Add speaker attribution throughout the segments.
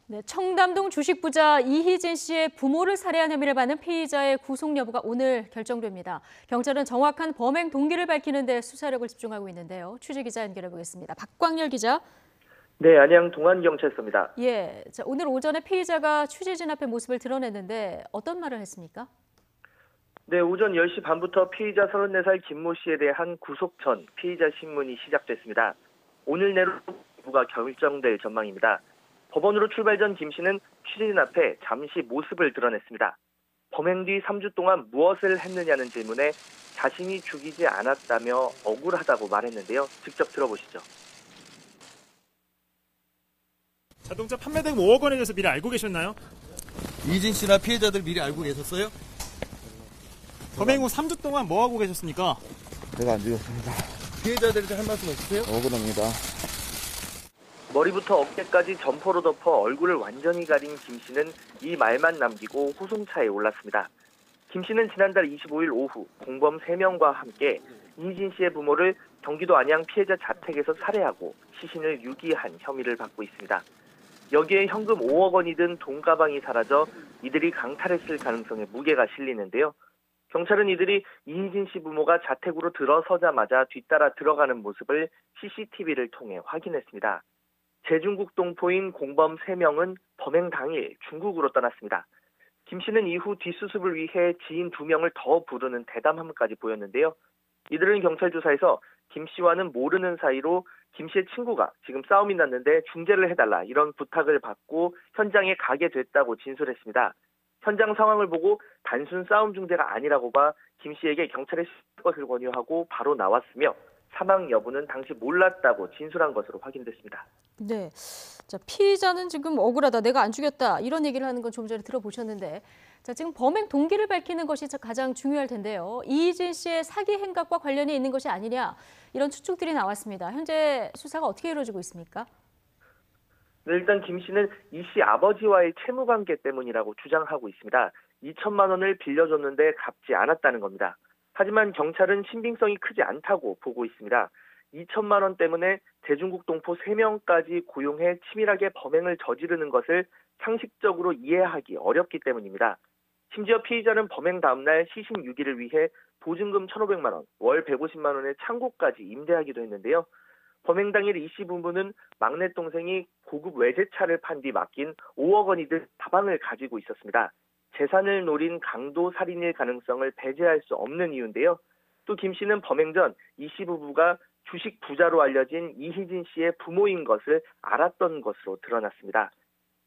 Speaker 1: 네, 청담동 주식부자 이희진 씨의 부모를 살해한 혐의를 받는 피의자의 구속 여부가 오늘 결정됩니다. 경찰은 정확한 범행 동기를 밝히는 데 수사력을 집중하고 있는데요. 취재기자 연결해 보겠습니다. 박광열 기자.
Speaker 2: 네, 안양 동안경찰서입니다.
Speaker 1: 예, 오늘 오전에 피의자가 취재진 앞에 모습을 드러냈는데 어떤 말을 했습니까?
Speaker 2: 네, 오전 10시 반부터 피의자 34살 김모 씨에 대한 구속 전 피의자 신문이 시작됐습니다. 오늘 내로 부가 결정될 전망입니다. 법원으로 출발 전 김 씨는 취재진 앞에 잠시 모습을 드러냈습니다. 범행 뒤 3주 동안 무엇을 했느냐는 질문에 자신이 죽이지 않았다며 억울하다고 말했는데요. 직접 들어보시죠.
Speaker 3: 자동차 판매 등 5억 원에 대해서 미리 알고 계셨나요?
Speaker 4: 이진 씨나 피해자들 미리 알고 계셨어요?
Speaker 3: 범행 후 3주 동안 뭐 하고 계셨습니까?
Speaker 5: 제가 안 죽였습니다.
Speaker 4: 피해자들한테 할 말씀 없으세요?
Speaker 5: 억울합니다.
Speaker 2: 머리부터 어깨까지 점퍼로 덮어 얼굴을 완전히 가린 김 씨는 이 말만 남기고 호송차에 올랐습니다. 김 씨는 지난달 25일 오후 공범 3명과 함께 이희진 씨의 부모를 경기도 안양 피해자 자택에서 살해하고 시신을 유기한 혐의를 받고 있습니다. 여기에 현금 5억 원이 든 돈 가방이 사라져 이들이 강탈했을 가능성에 무게가 실리는데요. 경찰은 이들이 이희진 씨 부모가 자택으로 들어서자마자 뒤따라 들어가는 모습을 CCTV를 통해 확인했습니다. 제중국 동포인 공범 3명은 범행 당일 중국으로 떠났습니다. 김 씨는 이후 뒷수습을 위해 지인 2명을 더 부르는 대담함까지 보였는데요. 이들은 경찰 조사에서 김 씨와는 모르는 사이로 김 씨의 친구가 지금 싸움이 났는데 중재를 해달라 이런 부탁을 받고 현장에 가게 됐다고 진술했습니다. 현장 상황을 보고 단순 싸움 중재가 아니라고 봐 김 씨에게 경찰에 수습 것을 권유하고 바로 나왔으며 사망 여부는 당시 몰랐다고 진술한 것으로 확인됐습니다.
Speaker 1: 네, 피의자는 지금 억울하다, 내가 안 죽였다 이런 얘기를 하는 건 좀 전에 들어보셨는데 지금 범행 동기를 밝히는 것이 가장 중요할 텐데요. 이희진 씨의 사기 행각과 관련이 있는 것이 아니냐 이런 추측들이 나왔습니다. 현재 수사가 어떻게 이루어지고 있습니까?
Speaker 2: 네, 일단 김 씨는 이 씨 아버지와의 채무 관계 때문이라고 주장하고 있습니다. 2천만 원을 빌려줬는데 갚지 않았다는 겁니다. 하지만 경찰은 신빙성이 크지 않다고 보고 있습니다. 2천만 원 때문에 제중국 동포 3명까지 고용해 치밀하게 범행을 저지르는 것을 상식적으로 이해하기 어렵기 때문입니다. 심지어 피의자는 범행 다음 날 시신 유기를 위해 보증금 1,500만 원, 월 150만 원의 창고까지 임대하기도 했는데요. 범행 당일 이 씨 부부는 막내 동생이 고급 외제차를 판 뒤 맡긴 5억 원이 든 가방을 가지고 있었습니다. 재산을 노린 강도 살인일 가능성을 배제할 수 없는 이유인데요. 또 김 씨는 범행 전 이 씨 부부가 주식 부자로 알려진 이희진 씨의 부모인 것을 알았던 것으로 드러났습니다.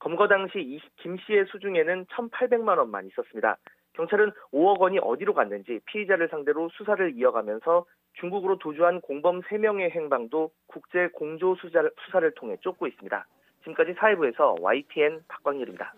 Speaker 2: 검거 당시 김 씨의 수중에는 1,800만 원만 있었습니다. 경찰은 5억 원이 어디로 갔는지 피의자를 상대로 수사를 이어가면서 중국으로 도주한 공범 3명의 행방도 국제 공조 수사를 통해 쫓고 있습니다. 지금까지 사회부에서 YTN 박광일입니다.